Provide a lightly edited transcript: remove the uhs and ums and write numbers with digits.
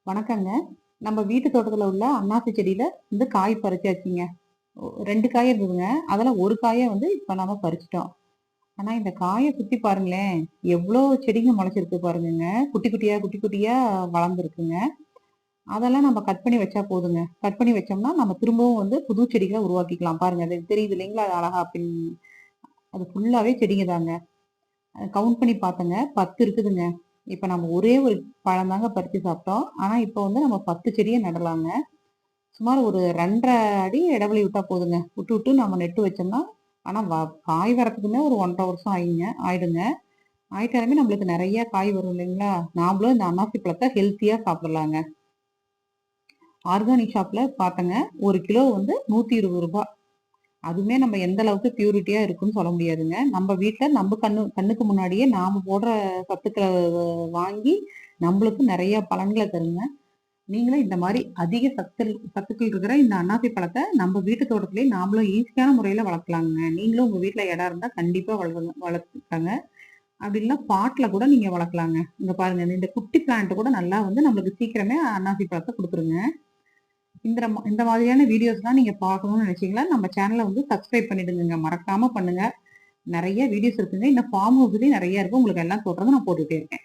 வணக்கங்க. நம்ம வீட்டு தோட்டத்துல உள்ள அன்னாசி செடியில காய் பறிச்சாச்சுங்க. 2 காய் இருந்ததுங்க. அதுல 1 காய இப்ப நாம பறிச்சுட்டோம். ஆனா இந்த காய சுத்தி பாருங்களேன், எவ்ளோ செடிங்க முளைச்சிருக்கு பாருங்கங்க. குட்டி குட்டியா, குட்டி குட்டியா வளர்ந்துருக்குங்க. அதெல்லாம் நம்ம கட் பண்ணி வச்சா போதுங்க. கட் பண்ணி வச்சோம்னா, நம்ம திரும்பவும் புது செடிகள உருவாக்கிக்கலாம். பாருங்க அது தெரியுது இல்லைங்களா? அது அழகா அது ஃபுல்லாவே செடிங்க தாங்க. கவுண்ட் பண்ணி பார்த்தேங்க. 10 இருக்குதுங்க. இப்ப நம்ம ஒரே ஒரு பழம் தாங்க பறிச்சு சாப்பிட்டோம். ஆனா இப்ப நம்ம 10 செடிய நடலாங்க. சுமார் ஒரு 2 1/2 அடி இடைவெளி விட்டா போதுங்க. விட்டு, விட்டு நம்ம நட்டு வச்சோம்னா, ஆனா காய் வரதுக்குமே ஒரு 1 1/2 வருஷம் ஆயிடுங்க. ஆயிட்டாலுமே நம்மளுக்கு நெறைய காய் வரும் இல்லைங்களா? நாமளும் இந்த அன்னாசி பழத்த ஹெல்த்தியா சாப்பிடலாங்க. ஆர்கானிக் ஷாப்ல பார்த்தேங்க. 1 கிலோ ரூ. 120. அதுவுமே நம்ம எந்த அளவுக்கு பியூரிட்டியா இருக்குன்னு சொல்ல முடியாதுங்க. நம்ம வீட்ல நம்ம கண்ணுக்கு முன்னாடியே நாம போடுற சத்துக்கள வாங்கி, நம்மளுக்கு நெறைய பலன்கள தருங்க. நீங்களும் இந்த மாரி அதிக சத்துக்கள் இருக்கிற இந்த அன்னாசி பழத்த நம்ம வீட்டு தோட்டத்திலேயே நாமளும் ஈஸியான முறையில வளர்க்கலாங்க. நீங்களும் உங்க வீட்ல இடம் இருந்தா கண்டிப்பா வளர்த்துக்கங்க. அப்படி இல்லன்னா பாட்ல கூட நீங்க வளர்க்கலாங்க. இங்க பாருங்க இந்த குட்டி பிளான்ட் கூட நல்லா நம்மளுக்கு சீக்கிரமே அன்னாசி பழத்த குடுத்துருங்க. இந்த மாதிரியான வீடியோஸ்லாம் நீங்க பார்க்கணும்னு நினைச்சீங்களா, நம்ம சேனல சப்ஸ்கிரைப் பண்ணிடுங்கங்க. மறக்காம பண்ணுங்க. நெறைய வீடியோஸ் இருக்குங்க. இன்னும் ஃபார்ம் ஹவுஸ்லயும் நெறைய இருக்கு. உங்களுக்கு எல்லாம் சொல்றத நான் போட்டுட்டே இருக்கேன்.